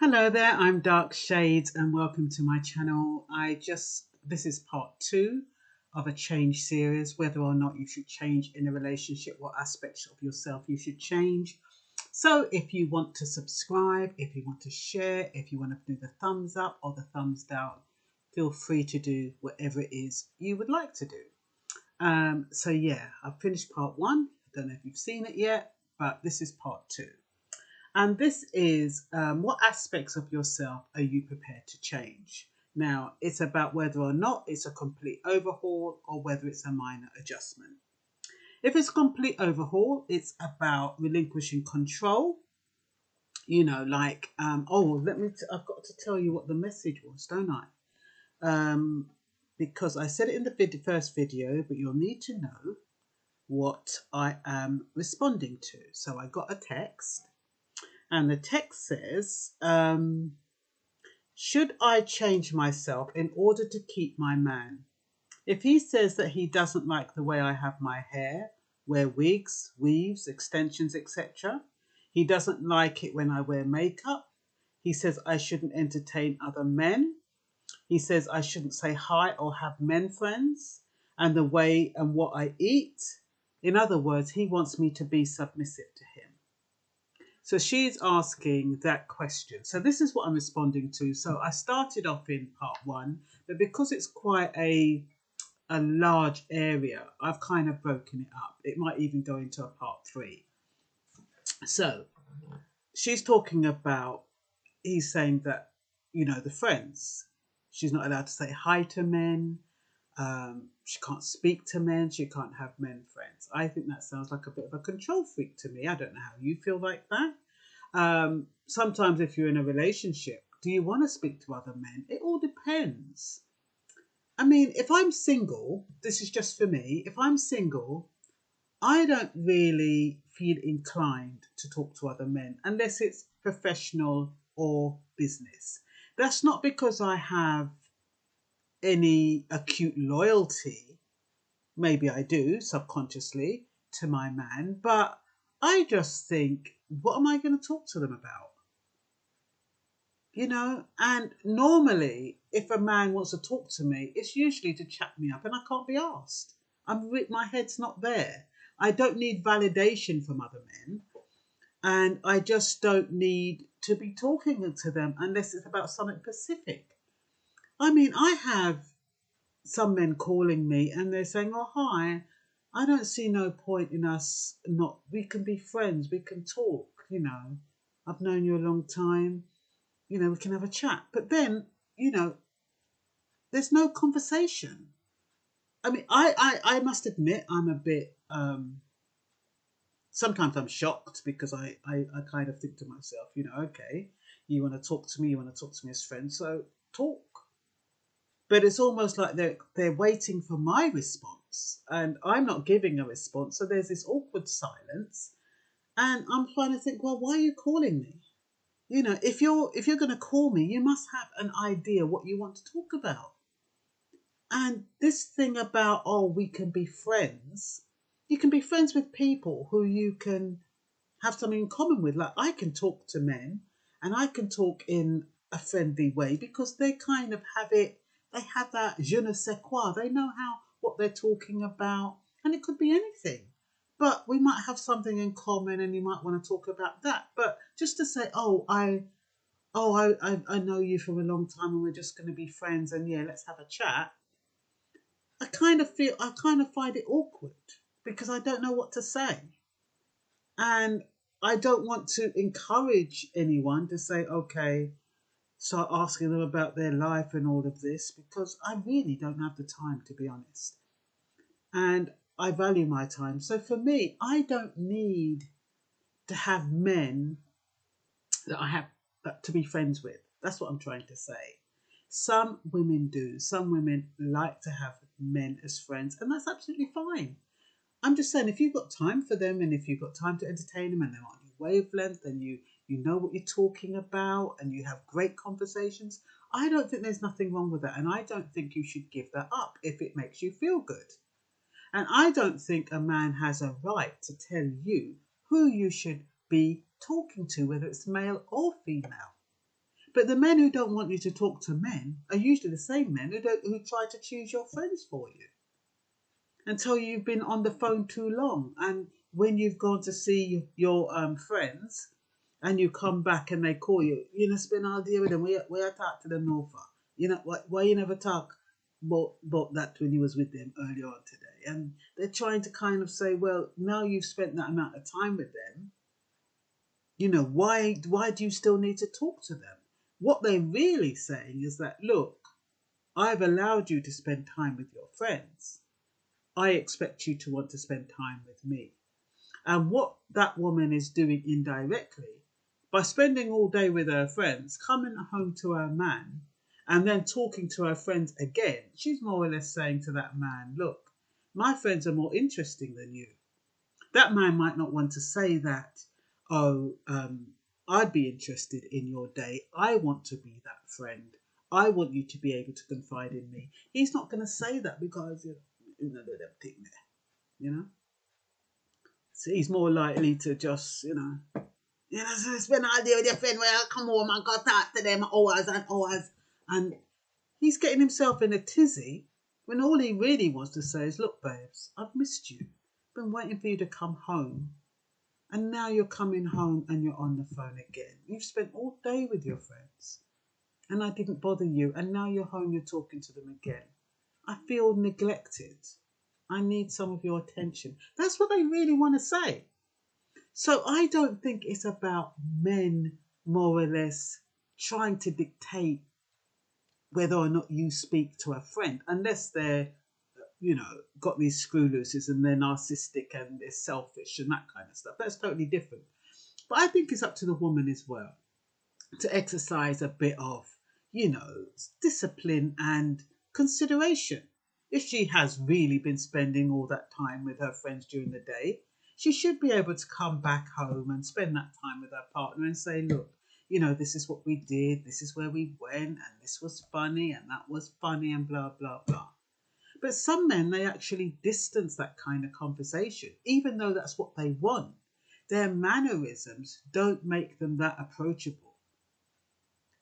Hello there, I'm Dark Shades and welcome to my channel. This is part 2 of a change series, whether or not you should change in a relationship, what aspects of yourself you should change. So if you want to subscribe, if you want to share, if you want to do the thumbs up or the thumbs down, feel free to do whatever it is you would like to do. So yeah, I've finished part 1. I don't know if you've seen it yet, but this is part 2. And this is what aspects of yourself are you prepared to change? Now, it's about whether or not it's a complete overhaul or whether it's a minor adjustment. If it's a complete overhaul, it's about relinquishing control. You know, like, I've got to tell you what the message was, don't I? Because I said it in the first video, but you'll need to know what I am responding to. So I got a text. And the text says, should I change myself in order to keep my man? If he says that he doesn't like the way I have my hair, wear wigs, weaves, extensions, etc. He doesn't like it when I wear makeup. He says I shouldn't entertain other men. He says I shouldn't say hi or have men friends. And the way and what I eat. In other words, he wants me to be submissive to him. So she's asking that question. So this is what I'm responding to. So I started off in part 1, but because it's quite a large area, I've kind of broken it up. It might even go into a part 3. So she's talking about, he's saying that, you know, the friends, she's not allowed to say hi to men. She can't speak to men. She can't have men friends. I think that sounds like a bit of a control freak to me. I don't know how you feel like that. Sometimes if you're in a relationship, do you want to speak to other men? It all depends. I mean, if I'm single, this is just for me. If I'm single, I don't really feel inclined to talk to other men unless it's professional or business. That's not because I have any acute loyalty. Maybe I do subconsciously to my man, but I just think, what am I going to talk to them about? You know, and normally if a man wants to talk to me, it's usually to chat me up, and I can't be asked. My head's not there. I don't need validation from other men, and I just don't need to be talking to them unless it's about something specific. I mean, I have some men calling me and they're saying, oh, hi, I don't see no point in us not, we can be friends, we can talk, you know, I've known you a long time, you know, we can have a chat. But then, you know, there's no conversation. I mean, I must admit, I'm a bit, sometimes I'm shocked because I kind of think to myself, you know, okay, you want to talk to me, you want to talk to me as friends, so talk. But it's almost like they're waiting for my response, and I'm not giving a response. So there's this awkward silence, and I'm trying to think, well, why are you calling me? You know, if you're going to call me, you must have an idea what you want to talk about. And this thing about, oh, we can be friends. You can be friends with people who you can have something in common with. Like, I can talk to men, and I can talk in a friendly way because they kind of have it. They have that je ne sais quoi. They know what they're talking about, and it could be anything. But we might have something in common, and you might want to talk about that. But just to say, I know you from a long time, and we're just going to be friends, and yeah, let's have a chat. I kind of find it awkward because I don't know what to say, and I don't want to encourage anyone to say, okay, start asking them about their life and all of this, because I really don't have the time, to be honest. And I value my time. So for me, I don't need to have men that I have to be friends with. That's what I'm trying to say. Some women do. Some women like to have men as friends, and that's absolutely fine. I'm just saying, if you've got time for them, and if you've got time to entertain them, and they're on your wavelength, and you know what you're talking about, and you have great conversations, I don't think there's nothing wrong with that. And I don't think you should give that up if it makes you feel good. And I don't think a man has a right to tell you who you should be talking to, whether it's male or female. But the men who don't want you to talk to men are usually the same men who try to choose your friends for you until you've been on the phone too long. And when you've gone to see your friends and you come back and they call you, you know, spend all day with them. Where I talk to them no for? You know, why you never talk about that when you was with them earlier on today? And they're trying to kind of say, well, now you've spent that amount of time with them, you know, why do you still need to talk to them? What they're really saying is that, look, I've allowed you to spend time with your friends. I expect you to want to spend time with me. And what that woman is doing indirectly, by spending all day with her friends, coming home to her man, and then talking to her friends again, she's more or less saying to that man, look, my friends are more interesting than you. That man might not want to say that, oh, I'd be interested in your day. I want to be that friend. I want you to be able to confide in me. He's not going to say that because, you know, them thing there, you know. So he's more likely to just, so spend all day with your friend where I come home and go talk to them hours and hours. And he's getting himself in a tizzy when all he really wants to say is, look, babes, I've missed you. Been waiting for you to come home. And now you're coming home and you're on the phone again. You've spent all day with your friends. And I didn't bother you. And now you're home, you're talking to them again. I feel neglected. I need some of your attention. That's what they really want to say. So I don't think it's about men more or less trying to dictate whether or not you speak to a friend, unless they're, got these screw looses and they're narcissistic and they're selfish and that kind of stuff. That's totally different. But I think it's up to the woman as well to exercise a bit of, discipline and consideration. If she has really been spending all that time with her friends during the day, she should be able to come back home and spend that time with her partner and say, look, this is what we did, this is where we went, and this was funny, and that was funny, and blah, blah, blah. But some men, they actually distance that kind of conversation, even though that's what they want. Their mannerisms don't make them that approachable.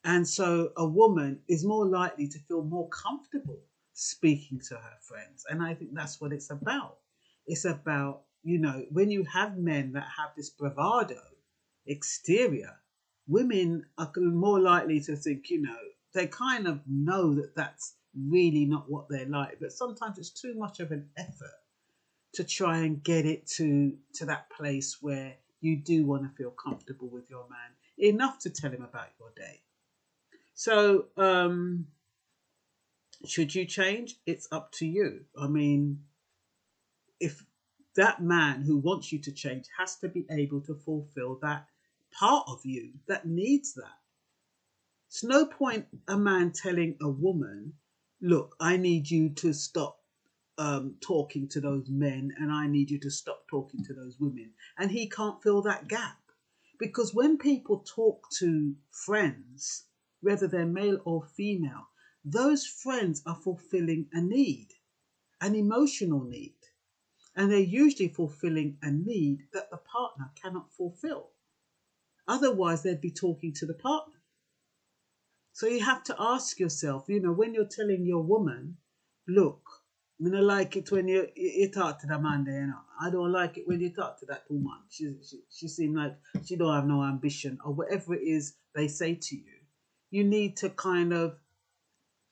And so a woman is more likely to feel more comfortable speaking to her friends. And I think that's what it's about. It's about, when you have men that have this bravado exterior, women are more likely to think, they kind of know that that's really not what they're like. But sometimes it's too much of an effort to try and get it to that place where you do want to feel comfortable with your man, enough to tell him about your day. So, should you change? It's up to you. I mean, if that man who wants you to change has to be able to fulfill that part of you that needs that. It's no point a man telling a woman, look, I need you to stop talking to those men and I need you to stop talking to those women. And he can't fill that gap. Because when people talk to friends, whether they're male or female, those friends are fulfilling a need, an emotional need. And they're usually fulfilling a need that the partner cannot fulfill. Otherwise, they'd be talking to the partner. So you have to ask yourself, when you're telling your woman, look, I don't like it when you talk to the man there, I don't like it when you talk to that woman. She seems like she don't have no ambition, or whatever it is they say to you. You need to kind of,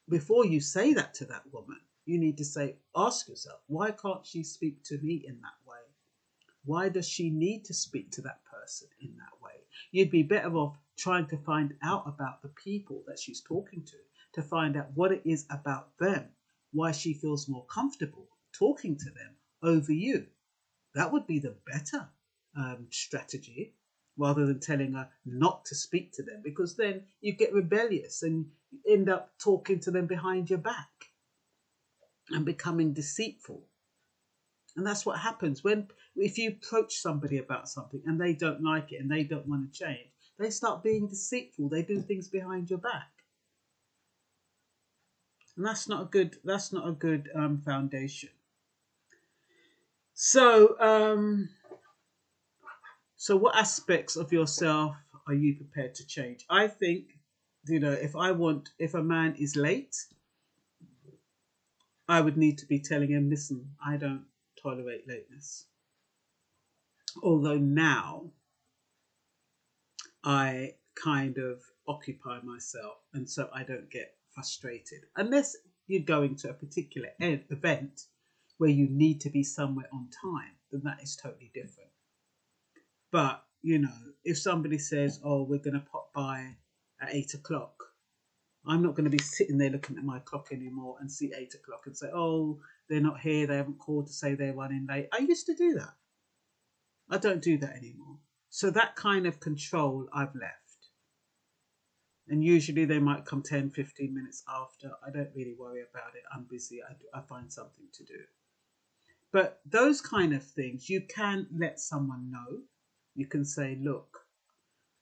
before you say that to that woman, you need to ask yourself, why can't she speak to me in that way? Why does she need to speak to that person in that way? You'd be better off trying to find out about the people that she's talking to find out what it is about them, why she feels more comfortable talking to them over you. That would be the better strategy, rather than telling her not to speak to them, because then you get rebellious and you end up talking to them behind your back and becoming deceitful. And that's what happens if you approach somebody about something and they don't like it and they don't want to change, they start being deceitful. They do things behind your back. And that's not a good foundation. So, so what aspects of yourself are you prepared to change? I think You know, if a man is late, I would need to be telling him, listen, I don't tolerate lateness. Although now I kind of occupy myself, and so I don't get frustrated. Unless you're going to a particular event where you need to be somewhere on time, then that is totally different. But, you know, if somebody says, oh, we're going to pop by at 8 o'clock, I'm not going to be sitting there looking at my clock anymore and see 8 o'clock and say, oh, they're not here, they haven't called to say they're running late. I used to do that. I don't do that anymore. So that kind of control I've left. And usually they might come 10, 15 minutes after. I don't really worry about it. I'm busy. I find something to do. But those kind of things, you can let someone know. You can say, look,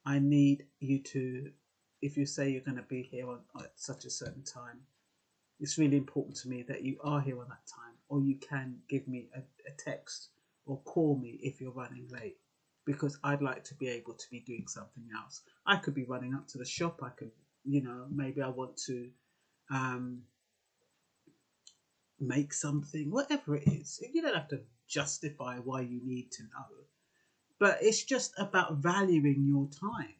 I need you to, if you say you're going to be here at such a certain time, it's really important to me that you are here on that time. Or you can give me a text or call me if you're running late, because I'd like to be able to be doing something else. I could be running up to the shop. I could, you know, maybe I want to make something, whatever it is. You don't have to justify why you need to know. But it's just about valuing your time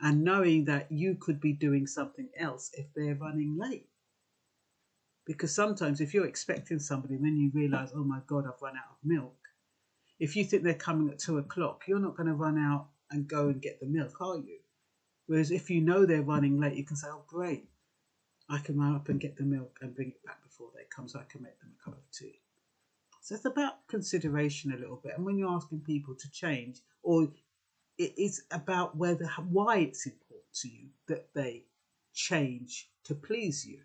and knowing that you could be doing something else if they're running late. Because sometimes if you're expecting somebody and then you realise, oh my God, I've run out of milk. If you think they're coming at 2 o'clock, you're not going to run out and go and get the milk, are you? Whereas if you know they're running late, you can say, oh great, I can run up and get the milk and bring it back before they come so I can make them a cup of tea. So it's about consideration a little bit. And when you're asking people to change, or it is about why it's important to you that they change to please you.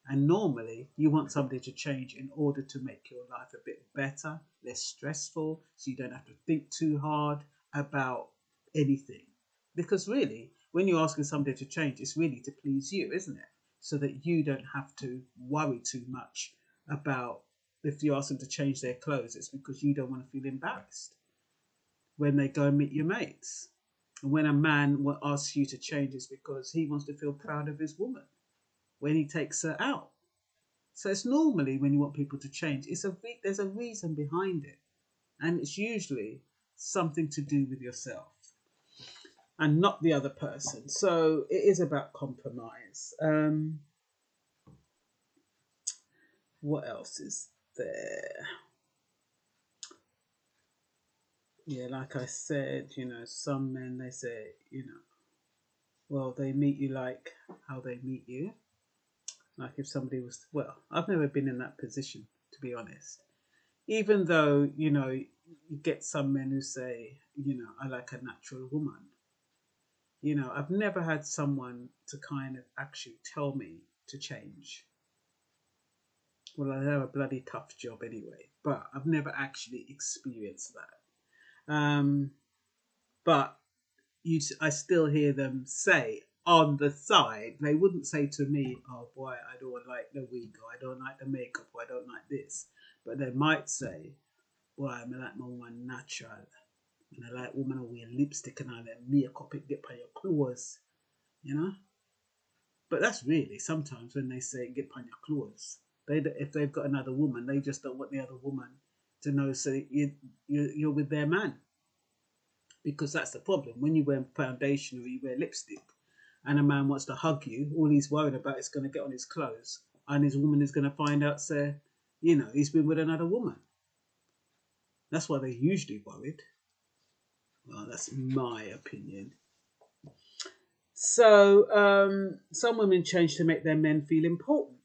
And normally you want somebody to change in order to make your life a bit better, less stressful, so you don't have to think too hard about anything. Because really, when you're asking somebody to change, it's really to please you, isn't it? So that you don't have to worry too much about if you ask them to change their clothes, it's because you don't want to feel embarrassed when they go and meet your mates. And when a man asks you to change, it's because he wants to feel proud of his woman when he takes her out. So it's normally when you want people to change, there's a reason behind it. And it's usually something to do with yourself and not the other person. So it is about compromise. What else is there? Yeah, like I said, you know, some men, they say, you know, well, they meet you like how they meet you. Like if somebody was, well, I've never been in that position, to be honest. Even though, you know, you get some men who say, you know, I like a natural woman. You know, I've never had someone to kind of actually tell me to change. Well, I have a bloody tough job anyway, but I've never actually experienced that. But I still hear them say on the side, they wouldn't say to me, oh boy, I don't like the wig, or I don't like the makeup, or I don't like this. But they might say, boy, I like my woman natural. And I like women who wear lipstick and all that makeup, it get on your clothes, you know? But that's really sometimes when they say get on your clothes. If they've got another woman, they just don't want the other woman to know, so you're with their man. Because that's the problem. When you wear foundation or you wear lipstick and a man wants to hug you, all he's worried about is going to get on his clothes, and his woman is going to find out, say, you know, he's been with another woman. That's why they're usually worried. Well, that's my opinion. So some women change to make their men feel important.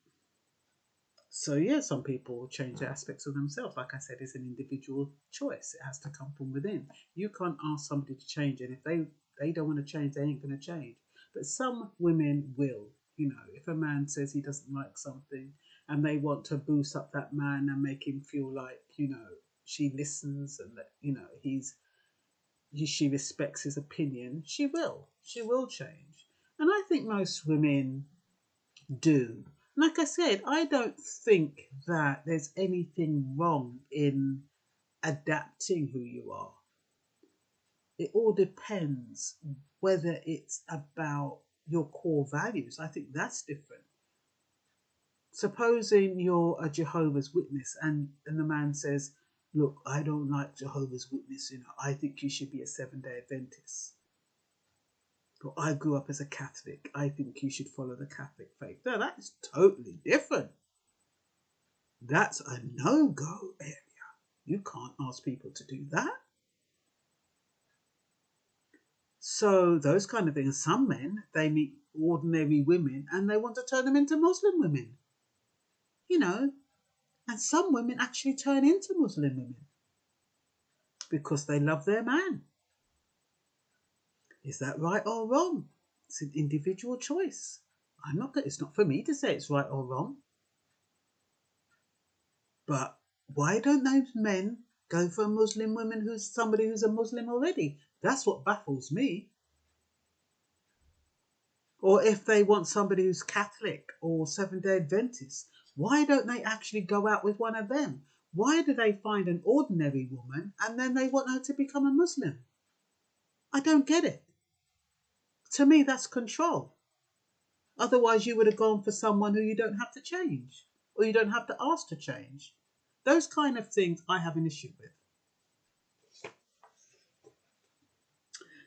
So yeah, some people change aspects of themselves. Like I said, it's an individual choice. It has to come from within. You can't ask somebody to change, and if they don't want to change, they ain't going to change. But some women will. You know, if a man says he doesn't like something and they want to boost up that man and make him feel like, you know, she listens and that, you know, she respects his opinion, she will change. And I think most women do. Like I said, I don't think that there's anything wrong in adapting who you are. It all depends whether it's about your core values, I think that's different. Supposing you're a Jehovah's Witness and the man says, look, I don't like Jehovah's Witness, I think you should be a Seventh-day Adventist. But I grew up as a Catholic. I think you should follow the Catholic faith. No, that is totally different. That's a no-go area. You can't ask people to do that. So those kind of things. Some men, they meet ordinary women and they want to turn them into Muslim women. And some women actually turn into Muslim women because they love their man. Is that right or wrong? It's an individual choice. It's not for me to say it's right or wrong. But why don't those men go for a Muslim woman who's somebody who's a Muslim already? That's what baffles me. Or if they want somebody who's Catholic or Seventh-day Adventist, why don't they actually go out with one of them? Why do they find an ordinary woman and then they want her to become a Muslim? I don't get it. To me, that's control. Otherwise, you would have gone for someone who you don't have to change or you don't have to ask to change. Those kind of things I have an issue with.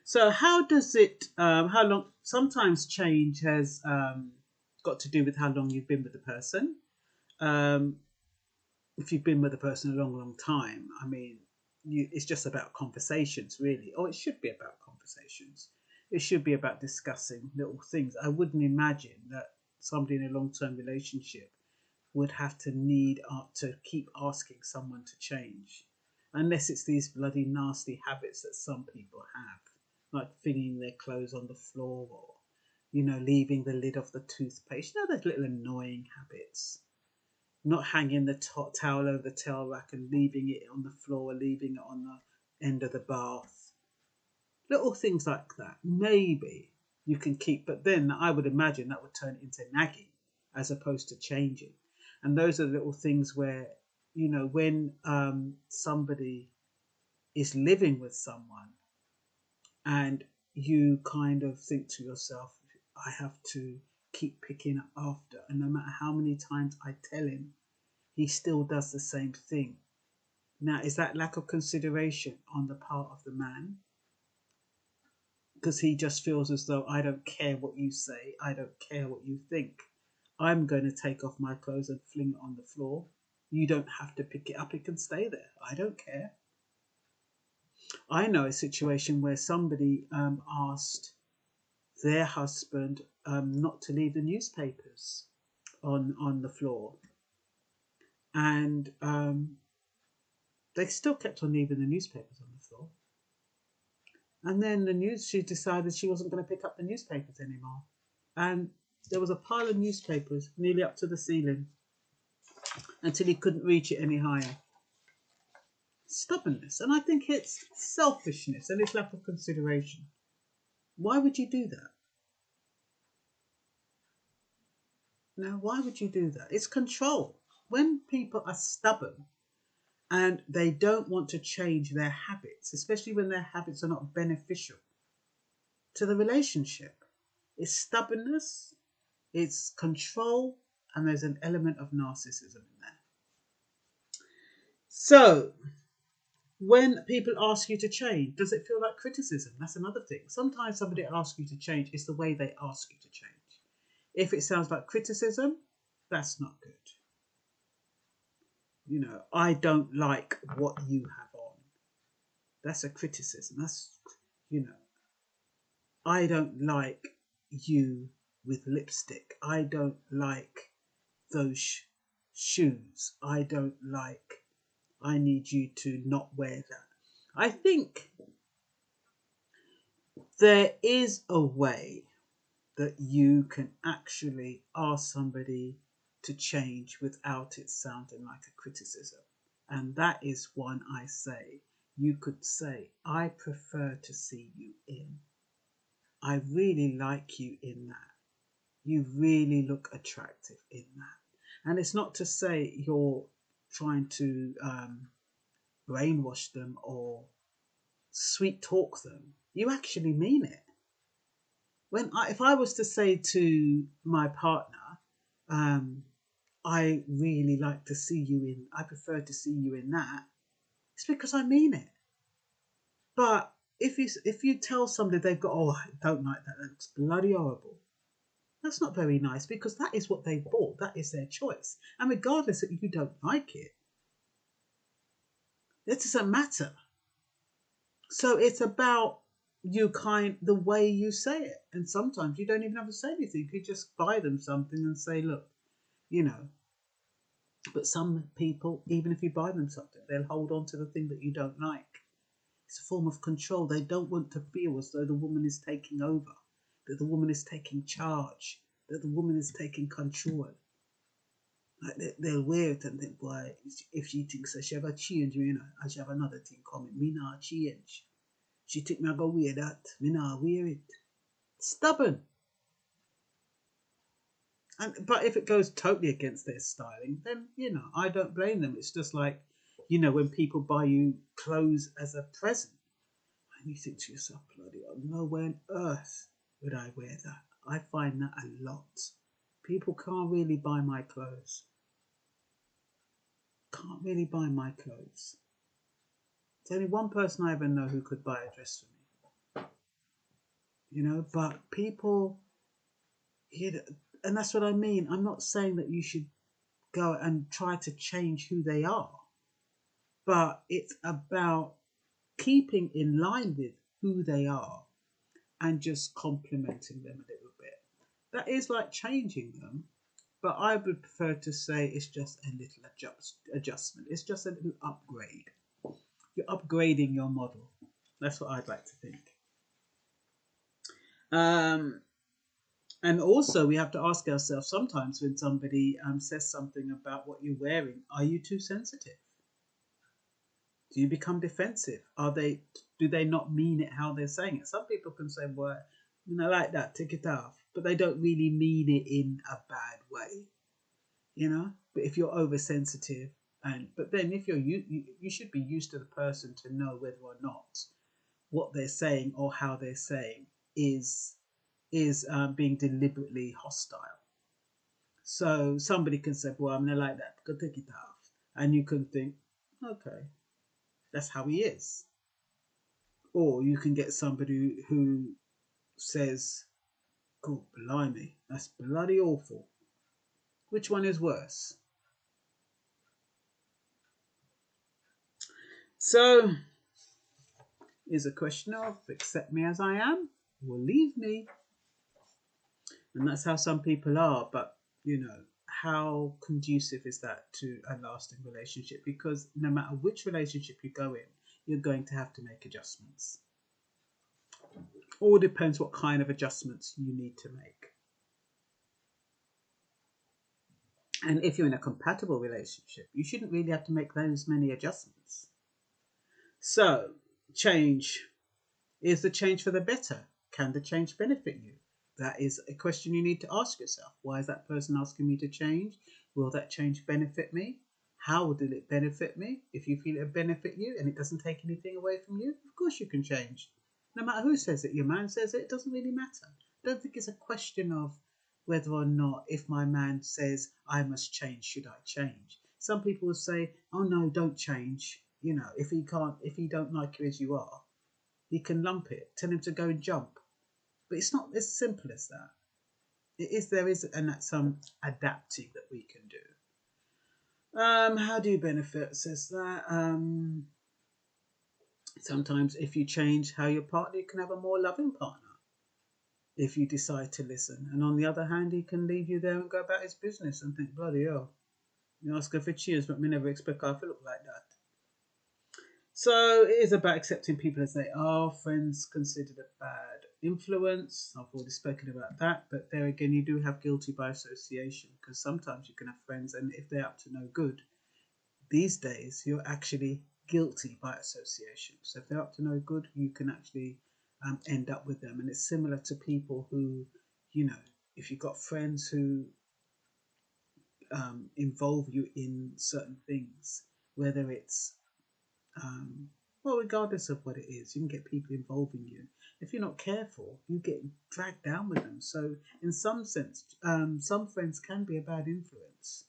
So how does it, how long, sometimes change has got to do with how long you've been with the person. If you've been with a person a long, long time, I mean, it's just about conversations, really. Or it should be about conversations. It should be about discussing little things. I wouldn't imagine that somebody in a long-term relationship would have to need to keep asking someone to change, unless it's these bloody nasty habits that some people have, like flinging their clothes on the floor or, leaving the lid off the toothpaste. Those little annoying habits. Not hanging the towel over the towel rack and leaving it on the floor, leaving it on the end of the bath. Little things like that. Maybe you can keep, but then I would imagine that would turn into nagging as opposed to changing. And those are little things where, when somebody is living with someone and you kind of think to yourself, I have to keep picking up after. And no matter how many times I tell him, he still does the same thing. Now, is that lack of consideration on the part of the man? Because he just feels as though, I don't care what you say, I don't care what you think. I'm going to take off my clothes and fling it on the floor. You don't have to pick it up, it can stay there. I don't care. I know a situation where somebody asked their husband not to leave the newspapers on the floor. And they still kept on leaving the newspapers on the floor. And then she decided she wasn't going to pick up the newspapers anymore. And there was a pile of newspapers nearly up to the ceiling until he couldn't reach it any higher. Stubbornness. And I think it's selfishness and it's lack of consideration. Why would you do that? Now, why would you do that? It's control. When people are stubborn and they don't want to change their habits, especially when their habits are not beneficial to the relationship, it's stubbornness, it's control, and there's an element of narcissism in there. So, when people ask you to change, does it feel like criticism? That's another thing. Sometimes somebody asks you to change, it's the way they ask you to change. If it sounds like criticism, that's not good. I don't like what you have on. That's a criticism. That's, I don't like you with lipstick. I don't like those shoes. I need you to not wear that. I think there is a way that you can actually ask somebody to change without it sounding like a criticism. And that is one I say. You could say, I prefer to see you in. I really like you in that. You really look attractive in that. And it's not to say you're trying to brainwash them or sweet talk them. You actually mean it. if I was to say to my partner, I really like to see you in, I prefer to see you in that, it's because I mean it. But if you tell somebody they've got, oh, I don't like that, that looks bloody horrible, that's not very nice, because that is what they bought. That is their choice. And regardless that you don't like it, it doesn't matter. So it's about the way you say it. And sometimes you don't even have to say anything. You just buy them something and say, look, you know. But some people, even if you buy them something, they'll hold on to the thing that you don't like. It's a form of control. They don't want to feel as though the woman is taking over, that the woman is taking charge, that the woman is taking control. Like they'll wear it and think, boy, if she thinks that she have a change, and she have another thing coming, me not change. She think me go wear that, me not wear it. Stubborn. But if it goes totally against their styling, then, I don't blame them. It's just like, when people buy you clothes as a present, and you think to yourself, bloody hell, nowhere on earth would I wear that. I find that a lot. People can't really buy my clothes. Can't really buy my clothes. There's only one person I ever know who could buy a dress for me. But people, and that's what I mean. I'm not saying that you should go and try to change who they are, but it's about keeping in line with who they are and just complimenting them a little bit. That is like changing them, but I would prefer to say it's just a little adjustment. It's just a little upgrade. You're upgrading your model. That's what I'd like to think. And also, we have to ask ourselves sometimes when somebody says something about what you're wearing, are you too sensitive? Do you become defensive? Do they not mean it how they're saying it? Some people can say, well, I like that, take it off. But they don't really mean it in a bad way, But if you're oversensitive, but then if you should be used to the person to know whether or not what they're saying or how they're saying is being deliberately hostile. So somebody can say, well, I'm not like that, go take it off. And you can think, okay, that's how he is. Or you can get somebody who says, God blimey, that's bloody awful. Which one is worse? So, is a question of accept me as I am or leave me. And that's how some people are. But, how conducive is that to a lasting relationship? Because no matter which relationship you go in, you're going to have to make adjustments. All depends what kind of adjustments you need to make. And if you're in a compatible relationship, you shouldn't really have to make those many adjustments. So, change. Is the change for the better? Can the change benefit you? That is a question you need to ask yourself. Why is that person asking me to change? Will that change benefit me? How will it benefit me? If you feel it benefit you and it doesn't take anything away from you, of course you can change. No matter who says it, your man says it doesn't really matter. I don't think it's a question of whether or not if my man says I must change, should I change? Some people will say, oh no, don't change. If he don't like you as you are, he can lump it. Tell him to go and jump. But it's not as simple as that. There is some adapting that we can do. How do you benefit? It says that sometimes if you change how your partner, you can have a more loving partner if you decide to listen. And on the other hand, he can leave you there and go about his business and think, bloody hell, you ask her for cheers, but me never expect her to look like that. So it is about accepting people as they are. Friends considered a bad influence. I've already spoken about that. But there again, you do have guilty by association, because sometimes you can have friends and if they're up to no good, these days you're actually guilty by association. So if they're up to no good, you can actually end up with them. And it's similar to people who, if you've got friends who involve you in certain things, whether it's regardless of what it is, you can get people involving you if you're not careful, you get dragged down with them. So in some sense, some friends can be a bad influence,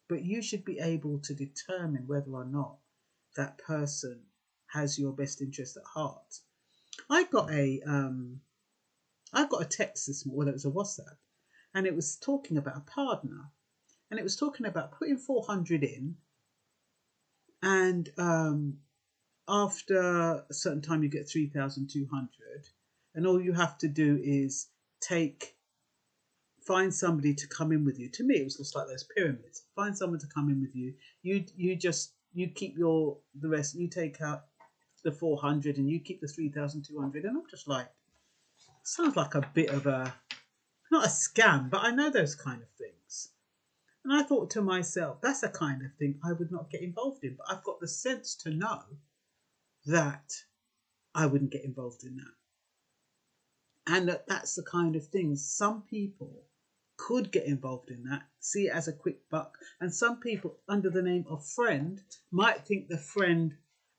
but you should be able to determine whether or not that person has your best interest at heart. I got a text this morning. Well, it was a WhatsApp, and it was talking about a partner, and it was talking about putting 400 in, and after a certain time you get 3,200, and all you have to do is find somebody to come in with you. To me, it was just like those pyramids. Find someone to come in with you. You keep the rest. You take out the 400 and you keep the 3,200. And I'm just like, sounds like a bit of not a scam, but I know those kind of things. And I thought to myself, that's a kind of thing I would not get involved in. But I've got the sense to know that I wouldn't get involved in that. And that's the kind of thing. Some people could get involved in that, see it as a quick buck. And some people, under the name of friend, might think the friend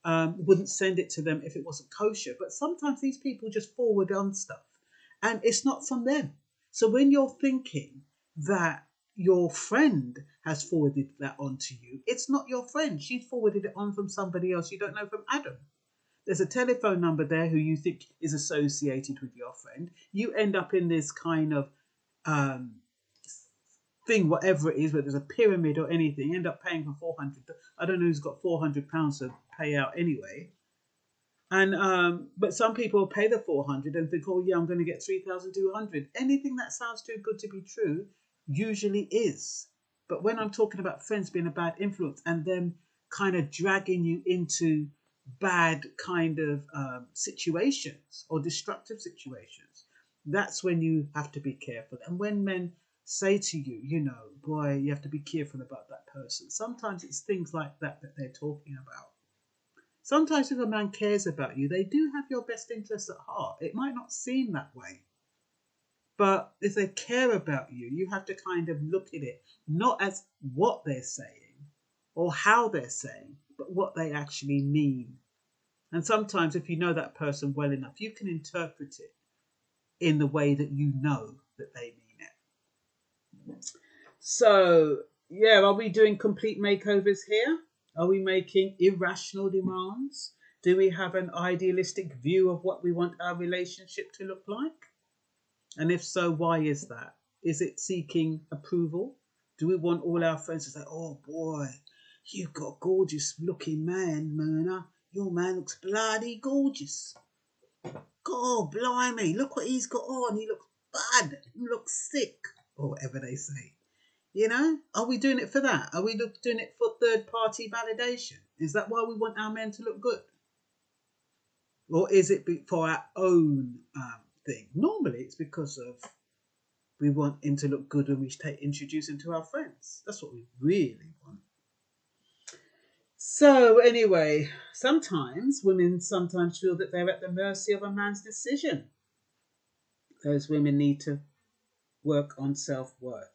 wouldn't send it to them if it wasn't kosher. But sometimes these people just forward on stuff, and it's not from them. So when you're thinking that your friend has forwarded that on to you, it's not your friend. She's forwarded it on from somebody else you don't know, from Adam. There's a telephone number there who you think is associated with your friend. You end up in this kind of thing, whatever it is, whether it's a pyramid or anything, end up paying for 400. I don't know who's got £400 to pay out anyway. And but some people pay the 400 and think, oh yeah, I'm going to get 3,200. Anything that sounds too good to be true usually is. But when I'm talking about friends being a bad influence and them kind of dragging you into bad kind of situations or destructive situations, that's when you have to be careful. And when men say to you, you know, boy, you have to be careful about that person, sometimes it's things like that they're talking about. Sometimes if a man cares about you, they do have your best interests at heart. It might not seem that way, but if they care about you, you have to kind of look at it not as what they're saying or how they're saying, but what they actually mean. And sometimes if you know that person well enough, you can interpret it in the way that you know that they mean it. So, yeah, are we doing complete makeovers here? Are we making irrational demands? Do we have an idealistic view of what we want our relationship to look like? And if so, why is that? Is it seeking approval? Do we want all our friends to say, oh boy, you've got a gorgeous looking man, Myrna. Your man looks bloody gorgeous. God, blimey, look what he's got on. He looks bad. He looks sick. Or whatever they say. You know, are we doing it for that? Are we doing it for third-party validation? Is that why we want our men to look good? Or is it for our own thing? Normally, it's because of we want him to look good when we introduce him to our friends. That's what we really want. So anyway, women sometimes feel that they're at the mercy of a man's decision. Those women need to work on self-worth.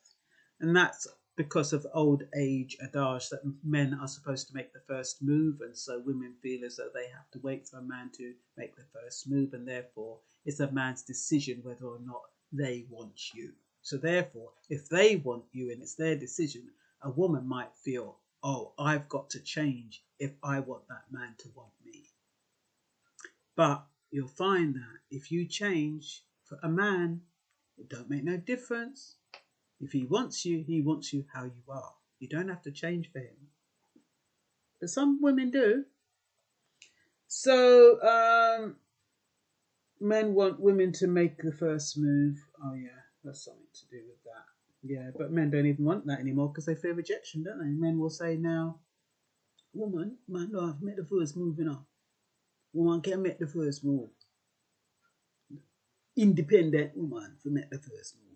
And that's because of old age adage that men are supposed to make the first move, and so women feel as though they have to wait for a man to make the first move, and therefore it's a man's decision whether or not they want you. So therefore, if they want you and it's their decision, a woman might feel, oh, I've got to change if I want that man to want me. But you'll find that if you change for a man, it don't make no difference. If he wants you how you are. You don't have to change for him. But some women do. So men want women to make the first move. Oh yeah, that's something to do with that. Yeah, but men don't even want that anymore because they fear rejection, don't they? Men will say now, woman, man, no, I've made the first move enough. Woman can make the first move. Independent woman to make the first move.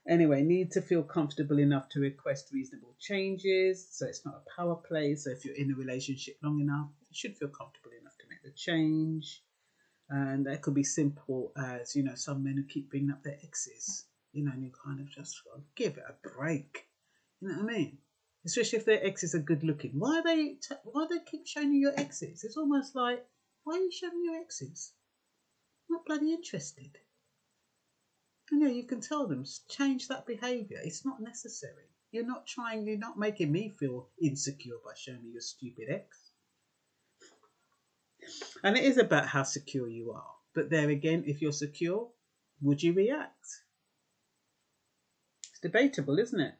Anyway, need to feel comfortable enough to request reasonable changes. So it's not a power play. So if you're in a relationship long enough, you should feel comfortable enough to make the change. And that could be simple as, you know, some men who keep bringing up their exes, you know, and you kind of just give it a break. You know what I mean? Especially if their exes are good looking. Why they keep showing you your exes? It's almost like, why are you showing your exes? not bloody interested. You know, you can tell them, change that behaviour. It's not necessary. You're not making me feel insecure by showing me your stupid ex. And it is about how secure you are. But there again, if you're secure, would you react? It's debatable, isn't it?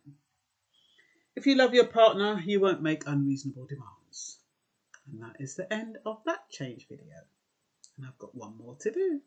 If you love your partner, you won't make unreasonable demands. And that is the end of that change video. And I've got one more to do.